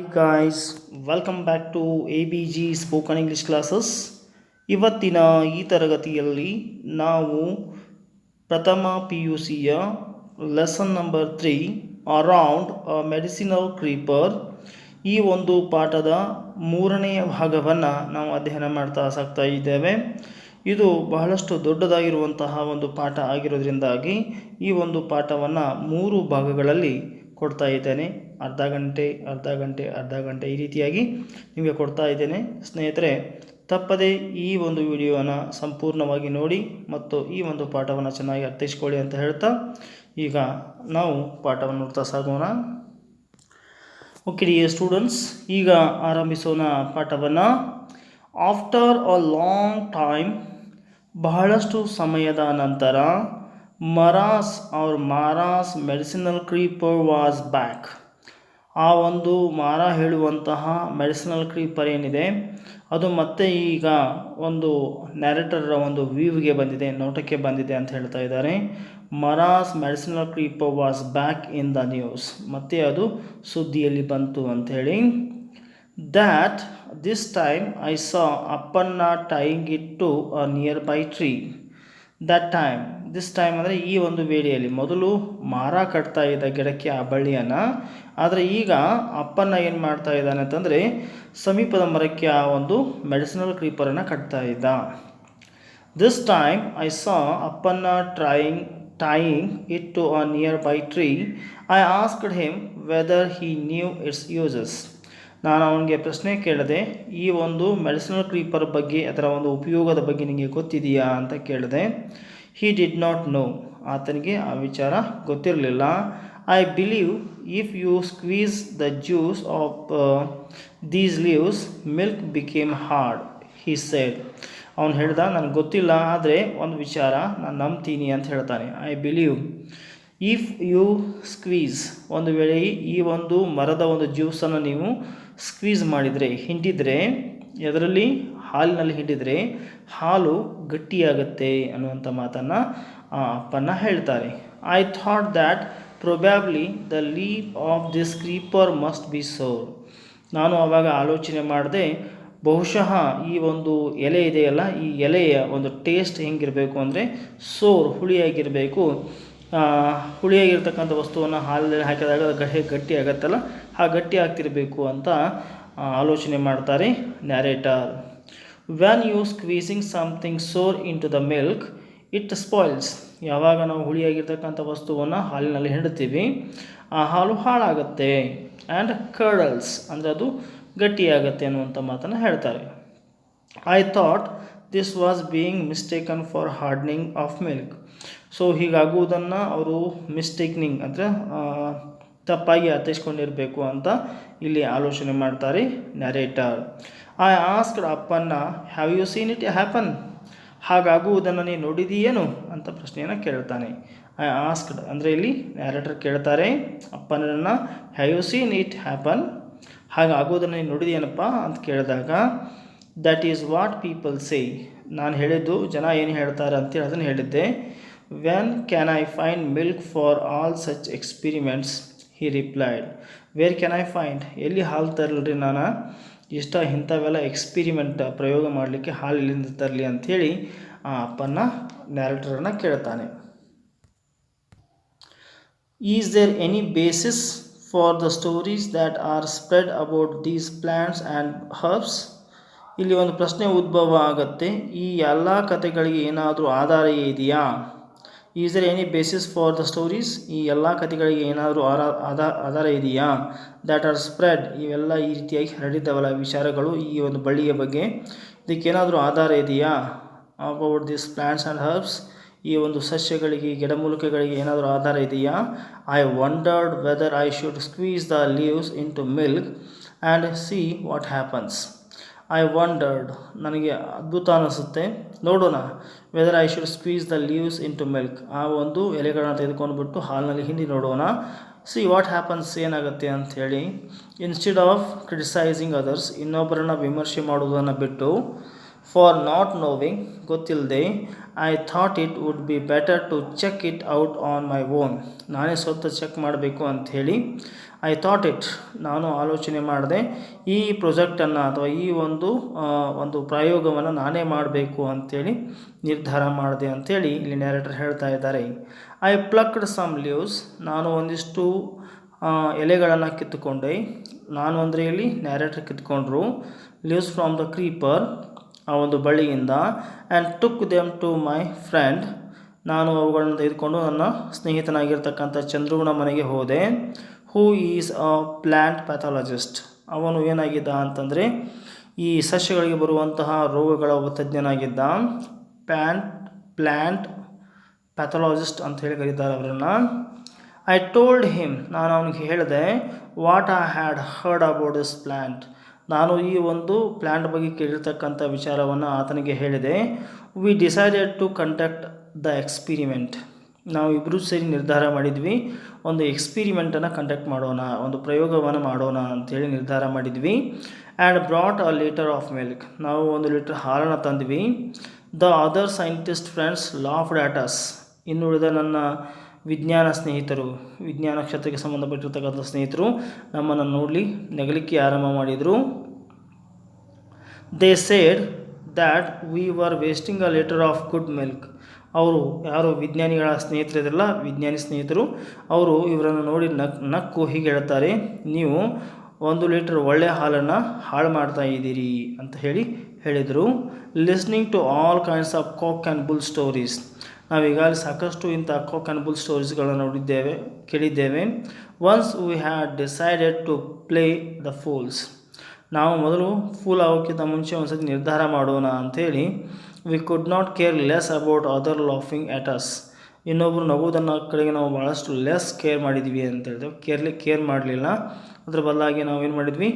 Hi guys, welcome back to ABG Spoken English Classes. ಇವತ್ತಿನ ಈ ತರಗತಿಯಲ್ಲಿ ನಾವು ಪ್ರಥಮ ಪಿ ಯು ಸಿಯ lesson number 3 around medicinal creeper ಈ ಒಂದು ಪಾಠದ ಮೂರನೆಯ ಭಾಗವನ್ನು ನಾವು ಅಧ್ಯಯನ ಮಾಡ್ತಾ ಸಾಗ್ತಾ ಇದ್ದೇವೆ. ಇದು ಬಹಳಷ್ಟು ದೊಡ್ಡದಾಗಿರುವಂತಹ ಒಂದು ಪಾಠ ಆಗಿರೋದ್ರಿಂದಾಗಿ ಈ ಒಂದು ಪಾಠವನ್ನು 3 ಭಾಗಗಳಲ್ಲಿ ಕೊಡ್ತಾ ಇದ್ದೇನೆ. ಅರ್ಧ ಗಂಟೆ ಈ ರೀತಿಯಾಗಿ ನಿಮಗೆ ಕೊಡ್ತಾ ಇದ್ದೇನೆ. ಸ್ನೇಹಿತರೆ, ತಪ್ಪದೇ ಈ ಒಂದು ವಿಡಿಯೋನ ಸಂಪೂರ್ಣವಾಗಿ ನೋಡಿ ಮತ್ತು ಈ ಒಂದು ಪಾಠವನ್ನು ಚೆನ್ನಾಗಿ ಅರ್ಥೈಸ್ಕೊಳ್ಳಿ ಅಂತ ಹೇಳ್ತಾ ಈಗ ನಾವು ಪಾಠವನ್ನು ನೋಡ್ತಾ ಸಾಗೋಣ. ಓಕೆ ಡಿಯರ್ ಸ್ಟೂಡೆಂಟ್ಸ್, ಈಗ ಆರಂಭಿಸೋಣ ಪಾಠವನ್ನು. ಆಫ್ಟರ್ ಅ ಲಾಂಗ್ ಟೈಮ್, ಬಹಳಷ್ಟು ಸಮಯದ ನಂತರ, ಮಾರಾಸ್ ಮೆಡಿಸಿನಲ್ ಕ್ರೀಪರ್ ವಾಸ್ ಬ್ಯಾಕ್. ಆ ಒಂದು ಮಾರ ಹೇಳುವಂತಹ ಮೆಡಿಸಿನಲ್ ಕ್ರೀಪರ್ ಏನಿದೆ ಅದು ಮತ್ತೆ ಈಗ ಒಂದು ನ್ಯಾರೇಟರ್ ಒಂದು ವ್ಯೂವ್ಗೆ ಬಂದಿದೆ, ನೋಟಕ್ಕೆ ಬಂದಿದೆ ಅಂತ ಹೇಳ್ತಾ ಇದ್ದಾರೆ. Mara's medicinal creeper was back in the news, ಮತ್ತೆ ಅದು ಸುದ್ದಿಯಲ್ಲಿ ಬಂತು ಅಂಥೇಳಿ. That this time I saw Appanna tying it to a nearby tree. That time, this time ಅಂದರೆ ಈ ಒಂದು ವೇಳೆಯಲ್ಲಿ, ಮೊದಲು ಮಾರ ಕಟ್ತಾ ಇದ್ದ ಗಿಡಕ್ಕೆ ಆ ಬಳ್ಳಿಯನ್ನು, ಆದರೆ ಈಗ ಅಪ್ಪನ್ನ ಏನು ಮಾಡ್ತಾ ಇದ್ದಾನೆ ಅಂತಂದರೆ ಸಮೀಪದ ಮರಕ್ಕೆ ಆ ಒಂದು ಮೆಡಿಸಿನಲ್ ಕ್ರೀಪರನ್ನು ಕಟ್ತಾ ಇದ್ದ. This time I saw Appanna tying it to a nearby tree. I asked him whether he knew its uses. ನಾನು ಅವನಿಗೆ ಪ್ರಶ್ನೆ ಕೇಳಿದೆ, ಈ ಒಂದು ಮೆಡಿಸಿನಲ್ ಕ್ರೀಪರ್ ಬಗ್ಗೆ, ಅದರ ಒಂದು ಉಪಯೋಗದ ಬಗ್ಗೆ ನಿಮಗೆ ಗೊತ್ತಿದೆಯಾ ಅಂತ ಕೇಳಿದೆ. ಹಿ ಡಿಡ್ ನಾಟ್ ನೋ, ಆತನಿಗೆ ಆ ವಿಚಾರ ಗೊತ್ತಿರಲಿಲ್ಲ. I believe if you squeeze the juice of these leaves milk became hard, he said. ಅವನು ಹೇಳ್ದ, ನನಗೆ ಗೊತ್ತಿಲ್ಲ, ಆದರೆ ಒಂದು ವಿಚಾರ ನಾನು ನಂಬ್ತೀನಿ ಅಂತ ಹೇಳ್ತಾನೆ. I believe if you squeeze, ಒಂದು ವೇಳೆ ಈ ಒಂದು ಮರದ ಒಂದು ಜ್ಯೂಸನ್ನು ನೀವು ಸ್ಕ್ವೀಸ್ ಮಾಡಿದರೆ, ಹಿಂಡಿದರೆ, ಅದರಲ್ಲಿ ಹಾಲಿನಲ್ಲಿ ಹಿಂಡಿದರೆ ಹಾಲು ಗಟ್ಟಿಯಾಗುತ್ತೆ ಅನ್ನುವಂಥ ಮಾತನ್ನು ಅಪ್ಪನ್ನ ಹೇಳ್ತಾರೆ. I thought that probably the leaf of this creeper must be sour. ನಾನು ಆವಾಗ ಆಲೋಚನೆ ಮಾಡಿದೆ, ಬಹುಶಃ ಈ ಒಂದು ಎಲೆ ಇದೆಯಲ್ಲ, ಈ ಎಲೆಯ ಒಂದು ಟೇಸ್ಟ್ ಹೆಂಗಿರಬೇಕು ಅಂದರೆ ಸೋರ್, ಹುಳಿಯಾಗಿರಬೇಕು. ಹುಳಿಯಾಗಿರ್ತಕ್ಕಂಥ ವಸ್ತುವನ್ನು ಹಾಲಿನಲ್ಲಿ ಹಾಕಿದಾಗ ಗಟ್ಟಿ ಆಗುತ್ತಲ್ಲ, ಆ ಗಟ್ಟಿ ಆಗ್ತಿರಬೇಕು ಅಂತ ಆಲೋಚನೆ ಮಾಡ್ತಾರೆ narrator. When you squeezing something sour into the milk it spoils. ಯಾವಾಗ ನಾವು ಹುಳಿಯಾಗಿರ್ತಕ್ಕಂಥ ವಸ್ತುವನ್ನು ಹಾಲಿನಲ್ಲಿ ಹಿಂಡ್ತೀವಿ, ಆ ಹಾಲು ಹಾಳಾಗುತ್ತೆ. ಆ್ಯಂಡ್ ಕರ್ಡಲ್ಸ್, ಅಂದರೆ ಅದು ಗಟ್ಟಿಯಾಗತ್ತೆ ಅನ್ನುವಂಥ ಮಾತನ್ನು ಹೇಳ್ತಾರೆ. I thought this was being mistaken for hardening of milk. So ಹೀಗಾಗುವುದನ್ನು ಅವರು ಮಿಸ್ಟೇಕ್ನಿಂಗ್ ಅಂದರೆ ತಪ್ಪಾಗಿ ಅರ್ಥೈಸ್ಕೊಂಡಿರಬೇಕು ಅಂತ ಇಲ್ಲಿ ಆಲೋಚನೆ ಮಾಡ್ತಾರೆ narrator. I asked Appanna, have you seen it happen. ಹಾಗಾಗುವುದನ್ನು ನೀನು ನೋಡಿದೀಯೇನು ಅಂತ ಪ್ರಶ್ನೆಯನ್ನು ಕೇಳ್ತಾನೆ. ಐ ಆಸ್ಕ್ಡ್ ಅಂದರೆ ಇಲ್ಲಿ ನ್ಯಾರೇಟರ್ ಕೇಳ್ತಾರೆ ಅಪ್ಪನನ್ನು, have you seen it happen, ಹಾಗಾಗುವುದನ್ನು ನೀನು ನೋಡಿದೆಯೇನಪ್ಪ ಅಂತ ಕೇಳಿದಾಗ, that is what people say. ನಾನು ಹೇಳಿದ್ದು ಜನ ಏನು ಹೇಳ್ತಾರೆ ಅಂತೇಳಿ ಅದನ್ನು ಹೇಳಿದ್ದೆ. When can I find milk for all such experiments, he replied. Where can I find, ಎಲ್ಲಿ ಹಾಲು ತರಲ್ರಿ ನಾನು, ಇಂಥವೆಲ್ಲ ಎಕ್ಸ್ಪಿರಿಮೆಂಟ್ ಪ್ರಯೋಗ ಮಾಡಲಿಕ್ಕೆ ಹಾಲು ಇಲ್ಲಿಂದ ತರಲಿ ಅಂಥೇಳಿ ಆ ಅಪ್ಪನ ನ್ಯಾರೇಟರನ್ನು ಕೇಳ್ತಾನೆ. Is there any basis for the stories that are spread about these plants and herbs. ಇಲ್ಲಿ ಒಂದು ಪ್ರಶ್ನೆ ಉದ್ಭವ ಆಗುತ್ತೆ, ಈ ಎಲ್ಲ ಕಥೆಗಳಿಗೆ ಏನಾದರೂ ಆಧಾರ ಇದೆಯಾ? Is there any basis for the stories, ಈ ಎಲ್ಲ ಕಥೆಗಳಿಗೆ ಏನಾದರೂ ಆಧಾರ ಇದೆಯಾ? ದ್ಯಾಟ್ ಆರ್ ಸ್ಪ್ರೆಡ್, ಇವೆಲ್ಲ ಈ ರೀತಿಯಾಗಿ ಹರಡಿದ್ದವಲ್ಲ ವಿಚಾರಗಳು, ಈ ಒಂದು ಬಳ್ಳಿಯ ಬಗ್ಗೆ, ಇದಕ್ಕೇನಾದರೂ ಆಧಾರ ಇದೆಯಾ? About this plants and herbs, ಈ ಒಂದು ಸಸ್ಯಗಳಿಗೆ, ಗಿಡಮೂಲಿಕೆಗಳಿಗೆ ಏನಾದರೂ ಆಧಾರ ಇದೆಯಾ? I wondered whether I should squeeze the lives in two milk and see what happens. I wondered, ನನಗೆ ಅದ್ಭುತ ಅನಿಸುತ್ತೆ, ನೋಡೋಣ. Whether I should squeeze the lives in two milk, ಆ ಒಂದು ಎಲೆಗಳನ್ನ ತೆಗೆದುಕೊಂಡ್ಬಿಟ್ಟು ಹಾಲಿನಲ್ಲಿ ಹಿಂಡಿ ನೋಡೋಣ. ಸಿ ವಾಟ್ ಹ್ಯಾಪನ್ಸ್, ಏನಾಗುತ್ತೆ ಅಂಥೇಳಿ. ಇನ್ಸ್ಟೆಡ್ ಆಫ್ ಕ್ರಿಟಿಸೈಸಿಂಗ್ ಅದರ್ಸ್, ಇನ್ನೊಬ್ಬರನ್ನು ವಿಮರ್ಶೆ ಮಾಡುವುದನ್ನು ಬಿಟ್ಟು, ಫಾರ್ ನಾಟ್ ನೋವಿಂಗ್ ಗೊತ್ತಿಲ್ಲದೆ I thought it would be better to check it out on my own. ನಾನೇ ಸ್ವತಃ ಚೆಕ್ ಮಾಡಬೇಕು ಅಂಥೇಳಿ ಐ ಥಾಟ್ ಇಟ್, ನಾನು ಆಲೋಚನೆ ಮಾಡಿದೆ ಈ ಪ್ರಾಜೆಕ್ಟನ್ನು ಅಥವಾ ಈ ಒಂದು ಪ್ರಯೋಗವನ್ನು ನಾನೇ ಮಾಡಬೇಕು ಅಂಥೇಳಿ ನಿರ್ಧಾರ ಮಾಡಿದೆ ಅಂಥೇಳಿ ಇಲ್ಲಿ ನ್ಯಾರೇಟರ್ ಹೇಳ್ತಾ ಇದ್ದಾರೆ. ಐ ಪ್ಲಕ್ಡ್ ಸಮ್ ಲೀವ್ಸ್, ನಾನು ಒಂದಿಷ್ಟು ಎಲೆಗಳನ್ನು ಕಿತ್ತುಕೊಂಡೆ. ನಾನು ಅಂದರೆ ಇಲ್ಲಿ ನ್ಯಾರೇಟರ್ ಕಿತ್ಕೊಂಡ್ರು. ಲೀವ್ಸ್ ಫ್ರಾಮ್ ದ ಕ್ರೀಪರ್, ಆ ಒಂದು ಬಳ್ಳಿಯಿಂದ. And took them to my friend, ನಾನು ಅವುಗಳನ್ನು ತೆಗೆದುಕೊಂಡು ನನ್ನ ಸ್ನೇಹಿತನಾಗಿರ್ತಕ್ಕಂಥ ಚಂದ್ರುನ ಮನೆಗೆ ಹೋದೆ. Who is a plant pathologist, ಅವನು ಏನಾಗಿದ್ದ ಅಂತಂದರೆ ಈ ಸಸ್ಯಗಳಿಗೆ ಬರುವಂತಹ ರೋಗಗಳ ತಜ್ಞನಾಗಿದ್ದ. ಪ್ಲ್ಯಾಂಟ್ ಪ್ಯಾಥಾಲಜಿಸ್ಟ್ ಅಂತ ಹೇಳಿ ಕರೀತಾರೆ ಅವರನ್ನು. ಐ ಟೋಲ್ಡ್ ಹಿಮ್, ನಾನು ಅವನಿಗೆ ಹೇಳಿದೆ what I had heard about this plant, ನಾನು ಈ ಒಂದು ಪ್ಲ್ಯಾಂಟ್ ಬಗ್ಗೆ ಕೇಳಿರ್ತಕ್ಕಂಥ ವಿಚಾರವನ್ನು ಆತನಿಗೆ ಹೇಳಿದೆ. We decided to conduct the experiment, ನಾವು ಇಬ್ಬರೂ ಸೇರಿ ನಿರ್ಧಾರ ಮಾಡಿದ್ವಿ ಒಂದು ಎಕ್ಸ್ಪಿರಿಮೆಂಟನ್ನು ಕಂಡಕ್ಟ್ ಮಾಡೋಣ, ಒಂದು ಪ್ರಯೋಗವನ್ನು ಮಾಡೋಣ ಅಂಥೇಳಿ ನಿರ್ಧಾರ ಮಾಡಿದ್ವಿ. And brought a litre of milk, ನಾವು 1 ಲೀಟರ್ ಹಾಲನ್ನು ತಂದ್ವಿ. The other scientist friends laughed at us, ಇನ್ನುಳಿದ ನನ್ನ ವಿಜ್ಞಾನ ಸ್ನೇಹಿತರು, ವಿಜ್ಞಾನ ಕ್ಷೇತ್ರಕ್ಕೆ ಸಂಬಂಧಪಟ್ಟಿರ್ತಕ್ಕಂಥ ಸ್ನೇಹಿತರು ನಮ್ಮನ್ನು ನೋಡಲಿ ನಗಲಿಕ್ಕೆ ಆರಂಭ ಮಾಡಿದರು. They said that we were wasting a litre of good milk, ಅವರು ಯಾರು ವಿಜ್ಞಾನಿಗಳ ಸ್ನೇಹಿತರಿದ್ರಲ್ಲ, ವಿಜ್ಞಾನಿ ಸ್ನೇಹಿತರು, ಅವರು ಇವರನ್ನು ನೋಡಿ ನಕ್ಕು ಹೀಗೆ ಹೇಳ್ತಾರೆ, ನೀವು 1 ಲೀಟರ್ ಒಳ್ಳೆಯ ಹಾಲನ್ನು ಹಾಳು ಮಾಡ್ತಾ ಇದ್ದೀರಿ ಅಂತ ಹೇಳಿದರು. Listening to all kinds of cock and bull stories, ನಾವೀಗಾಗಲೇ ಸಾಕಷ್ಟು ಇಂಥ ಕಾಕ್ ಆ್ಯಂಡ್ ಬುಲ್ ಸ್ಟೋರೀಸ್ಗಳನ್ನು ಕೇಳಿದ್ದೇವೆ. Once we had decided to play the fools, ನಾವು ಮೊದಲು ಫೂಲ್ ಆಗೋಕ್ಕಿಂತ ಮುಂಚೆ ಒಂದು ಸತಿ ನಿರ್ಧಾರ ಮಾಡೋಣ ಅಂಥೇಳಿ. We could not care less about other laughing at us, ಇನ್ನೊಬ್ಬರು ನಗುವುದನ್ನು ಕಡೆಗೆ ನಾವು ಭಾಳಷ್ಟು ಲೆಸ್ ಕೇರ್ ಮಾಡಿದ್ವಿ ಅಂತ ಹೇಳಿದೆವು. ಕೇರ್ ಮಾಡಲಿಲ್ಲ, ಅದ್ರ ಬದಲಾಗಿ ನಾವು ಏನು ಮಾಡಿದ್ವಿ,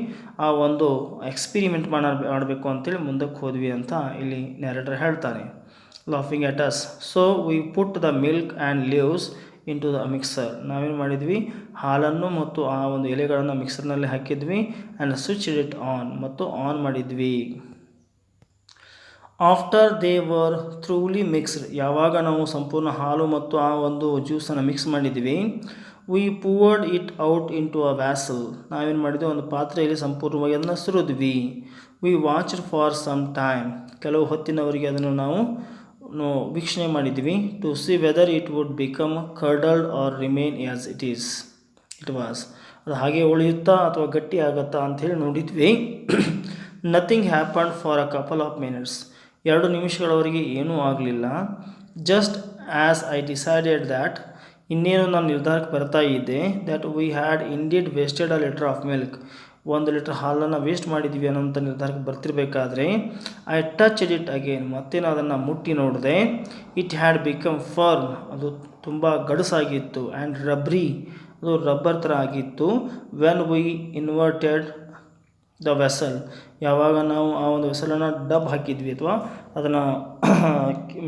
ಆ ಒಂದು ಎಕ್ಸ್ಪಿರಿಮೆಂಟ್ ಮಾಡಬೇಕು ಅಂತೇಳಿ ಮುಂದಕ್ಕೆ ಹೋದ್ವಿ ಅಂತ ಇಲ್ಲಿ ನ್ಯಾರೇಟರ್ ಹೇಳ್ತಾನೆ. Laughing at us, so we put the milk and leaves into the mixer, ನಾವೇನು ಮಾಡಿದ್ವಿ, ಹಾಲನ್ನು ಮತ್ತು ಆ ಒಂದು ಎಲೆಗಳನ್ನು ಮಿಕ್ಸರ್ನಲ್ಲಿ ಹಾಕಿದ್ವಿ. ಆ್ಯಂಡ್ ಸ್ವಿಚ್ ಇಟ್ ಆನ್, ಮತ್ತು ಆನ್ ಮಾಡಿದ್ವಿ. After they were thoroughly mixed, ಯಾವಾಗ ನಾವು ಸಂಪೂರ್ಣ ಹಾಲು ಮತ್ತು ಆ ಒಂದು ಜ್ಯೂಸನ್ನು ಮಿಕ್ಸ್ ಮಾಡಿದ್ವಿ. We poured it out into a vessel, ನಾವೇನು ಮಾಡಿದ್ವಿ, ಒಂದು ಪಾತ್ರೆಯಲ್ಲಿ ಸಂಪೂರ್ಣವಾಗಿ ಅದನ್ನು ಸುರಿದ್ವಿ. We watched for some time, ಕೆಲವು ಹೊತ್ತಿನವರೆಗೆ ಅದನ್ನು ನಾವು ವೀಕ್ಷಣೆ ಮಾಡಿದ್ವಿ. To see whether it would become curdled or remain as it was, ಅದು ಹಾಗೆ ಉಳಿಯುತ್ತಾ ಅಥವಾ ಗಟ್ಟಿ ಆಗುತ್ತಾ ಅಂಥೇಳಿ ನೋಡಿದ್ವಿ. Nothing happened for a couple of minutes, 2 ನಿಮಿಷಗಳವರೆಗೆ ಏನೂ ಆಗಲಿಲ್ಲ. Just as I decided that, ಇನ್ನೇನು ನಾನು ನಿರ್ಧಾರಕ್ಕೆ ಬರ್ತಾ ಇದ್ದೆ, that we had indeed wasted a litre of milk, 1 litre ಹಾಲನ್ನು ವೇಸ್ಟ್ ಮಾಡಿದ್ವಿ ಅನ್ನೋಂಥ ನಿರ್ಧಾರಕ್ಕೆ ಬರ್ತಿರ್ಬೇಕಾದ್ರೆ, ಐ ಟಚ್ಡ್ ಇಟ್ ಅಗೇನ್, ಮತ್ತೆ ನಾನು ಅದನ್ನು ಮುಟ್ಟಿ ನೋಡಿದೆ. ಇಟ್ ಹ್ಯಾಡ್ ಬಿಕಮ್ ಫರ್ಮ್, ಅದು ತುಂಬ ಗಡುಸಾಗಿತ್ತು. ಆ್ಯಂಡ್ ರಬ್ರಿ, ಅದು ರಬ್ಬರ್ ಥರ ಆಗಿತ್ತು. When we inverted the vessel, ಯಾವಾಗ ನಾವು ಆ ಒಂದು ವೆಸಲನ್ನು ಡಬ್ ಹಾಕಿದ್ವಿ ಅಥವಾ ಅದನ್ನು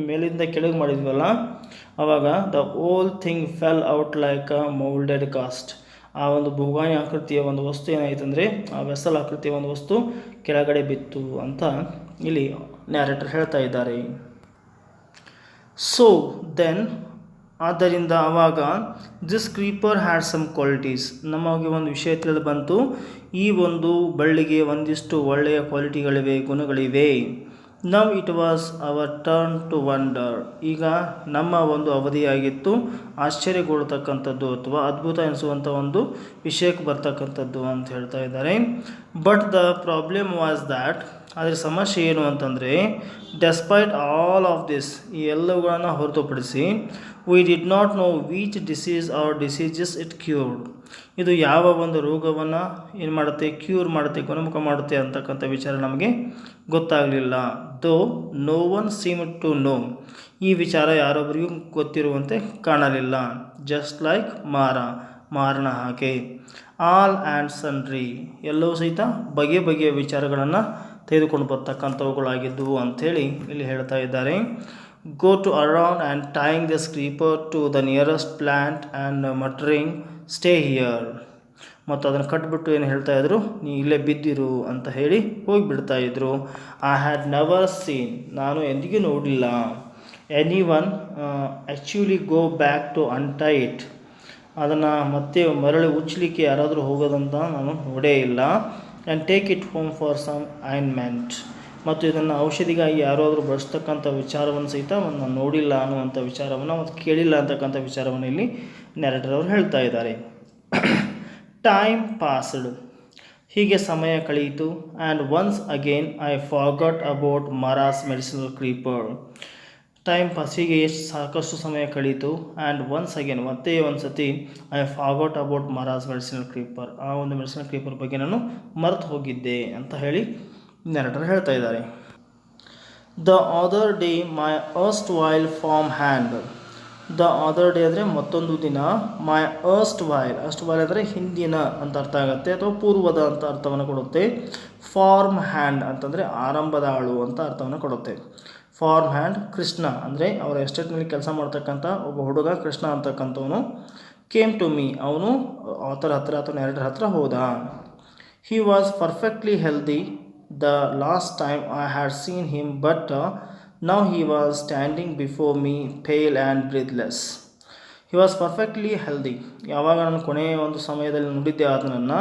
ಮೇಲಿಂದ ಕೆಳಗೆ ಮಾಡಿದ್ವಲ್ಲ, ಆವಾಗ the whole thing fell out like a moulded cast, ಆ ಒಂದು ಬೋಗಾಣಿ ಆಕೃತಿಯ ಒಂದು ವಸ್ತು ಏನಾಯಿತು ಅಂದರೆ, ಆ ವೆಸಲ್ ಆಕೃತಿಯ ಒಂದು ವಸ್ತು ಕೆಳಗಡೆ ಬಿತ್ತು ಅಂತ ಇಲ್ಲಿ ನ್ಯಾರೇಟರ್ ಹೇಳ್ತಾ ಇದ್ದಾರೆ. ಸೊ ದೆನ್, ಆದ್ದರಿಂದ ಆವಾಗ this creeper had some qualities, ನಮಗೆ ಒಂದು ವಿಷಯ ತಿಳಿದು ಬಂತು, ಈ ಒಂದು ಬಳ್ಳಿಗೆ ಒಂದಿಷ್ಟು ಒಳ್ಳೆಯ ಕ್ವಾಲಿಟಿಗಳಿವೆ, ಗುಣಗಳಿವೆ. Now it was our turn to wonder, ಈಗ ನಮ್ಮ ಒಂದು ಅವಧಿಯಾಗಿತ್ತು ಆಶ್ಚರ್ಯಗೊಳ್ತಕ್ಕಂಥದ್ದು ಅಥವಾ ಅದ್ಭುತ ಎನಿಸುವಂಥ ಒಂದು ವಿಷಯಕ್ಕೆ ಬರ್ತಕ್ಕಂಥದ್ದು ಅಂತ ಹೇಳ್ತಾ ಇದ್ದಾರೆ. But the problem was that, ಆದರೆ ಸಮಸ್ಯೆ ಏನು ಅಂತಂದರೆ, ಡೆಸ್ಪೈಟ್ ಆಲ್ ಆಫ್ ದಿಸ್, ಈ ಎಲ್ಲವುಗಳನ್ನು ಹೊರತುಪಡಿಸಿ, we did not know which disease or diseases it cured, ಇದು ಯಾವ ಒಂದು ರೋಗವನ್ನು ಏನು ಮಾಡುತ್ತೆ, ಕ್ಯೂರ್ ಮಾಡುತ್ತೆ, ಗುಣಮುಖ ಮಾಡುತ್ತೆ ಅಂತಕ್ಕಂಥ ವಿಚಾರ ನಮಗೆ ಗೊತ್ತಾಗಲಿಲ್ಲ. Though no one seem to know, ಈ ವಿಚಾರ ಯಾರೊಬ್ಬರಿಗೂ ಗೊತ್ತಿರುವಂತೆ ಕಾಣಲಿಲ್ಲ. ಜಸ್ಟ್ ಲೈಕ್ ಮಾರನ ಹಾಗೆ. ಆಲ್ ಆ್ಯಂಡ್ ಸನ್ರಿ, ಎಲ್ಲವೂ ಸಹಿತ ಬಗೆ ಬಗೆಯ ವಿಚಾರಗಳನ್ನು ತೆಗೆದುಕೊಂಡು ಬರ್ತಕ್ಕಂಥವುಗಳಾಗಿದ್ದವು ಅಂಥೇಳಿ ಇಲ್ಲಿ ಹೇಳ್ತಾ ಇದ್ದಾರೆ. Go to around and tying this creeper to the nearest plant and muttering stay here, ಮತ್ತು ಅದನ್ನು ಕಟ್ಬಿಟ್ಟು ಏನು ಹೇಳ್ತಾಯಿದ್ರು, ನೀ ಇಲ್ಲೇ ಬಿದ್ದಿರು ಅಂತ ಹೇಳಿ ಹೋಗಿಬಿಡ್ತಾಯಿದ್ರು. ಐ ಹ್ಯಾಡ್ ನೆವರ್ ಸೀನ್, ನಾನು ಎಂದಿಗೂ ನೋಡಿಲ್ಲ. Anyone actually go back to untie it, ಅದನ್ನು ಮತ್ತೆ ಮರಳಿ ಉಚ್ಚಲಿಕ್ಕೆ ಯಾರಾದರೂ ಹೋಗೋದಂತ ನಾನು ನೋಡೇ ಇಲ್ಲ. And take it home for some ointment, ಮತ್ತು ಇದನ್ನು ಔಷಧಿಗಾಗಿ ಯಾರಾದರೂ ಬಳಸ್ತಕ್ಕಂಥ ವಿಚಾರವನ್ನು ಸಹಿತ ನಾನು ನೋಡಿಲ್ಲ ಅನ್ನುವಂಥ ವಿಚಾರವನ್ನು ಮತ್ತು ಕೇಳಿಲ್ಲ ಅಂತಕ್ಕಂಥ ವಿಚಾರವನ್ನು ಇಲ್ಲಿ ನೆರೆಟರ್ ಅವರು ಹೇಳ್ತಾ ಇದ್ದಾರೆ. ಟೈಮ್ ಪಾಸ್ಡ್, ಹೀಗೆ ಸಮಯ ಕಳೆಯಿತು. And once again I forgot about Mara's medicinal creeper, time pass, ಹೀಗೆ ಸಾಕಷ್ಟು ಸಮಯ ಕಳೀತು. ಆ್ಯಂಡ್ ಒನ್ಸ್ ಅಗೇನ್, ಮತ್ತೆ ಒಂದು ಸತಿ I forgot about Mara's medicinal creeper, ಆ ಒಂದು ಮೆಡಿಸಿನಲ್ ಕ್ರೀಪರ್ ಬಗ್ಗೆ ನಾನು ಮರೆತು ಹೋಗಿದ್ದೆ ಅಂತ ಹೇಳಿ ನೆರೆಟರ್ ಹೇಳ್ತಾ ಇದ್ದಾರೆ. The other day my erstwhile farm hand, the other day ಅಂದರೆ ಮತ್ತೊಂದು ದಿನ, ಮೈ ಅಸ್ಟ್ ವೈಲ್ ಅಂದರೆ ಹಿಂದಿನ ಅಂತ ಅರ್ಥ ಆಗುತ್ತೆ ಅಥವಾ ಪೂರ್ವದ ಅಂತ ಅರ್ಥವನ್ನು ಕೊಡುತ್ತೆ. ಫಾರ್ಮ್ ಹ್ಯಾಂಡ್ ಅಂತಂದರೆ ಆರಂಭದ ಆಳು ಅಂತ ಅರ್ಥವನ್ನು ಕೊಡುತ್ತೆ. ಫಾರ್ಮ್ ಹ್ಯಾಂಡ್ ಕೃಷ್ಣ ಅಂದರೆ ಅವರ ಎಸ್ಟೇಟ್ನಲ್ಲಿ ಕೆಲಸ ಮಾಡ್ತಕ್ಕಂಥ ಒಬ್ಬ ಹುಡುಗ ಕೃಷ್ಣ ಅಂತಕ್ಕಂಥವನು. ಕೇಮ್ ಟು ಮೀ, ಅವನು ಆತರ ಹತ್ರ ಅಥವಾ ನೆರೆಟರ್ ಹತ್ರ ಹೋದ. He was perfectly healthy the last time I had seen him, but now he was standing before me pale and breathless. He was perfectly healthy, ಯಾವಾಗ ನಾನು ಕೊನೆಯ ಒಂದು ಸಮಯದಲ್ಲಿ ನೋಡಿದ್ದೆ ಆತನನ್ನು,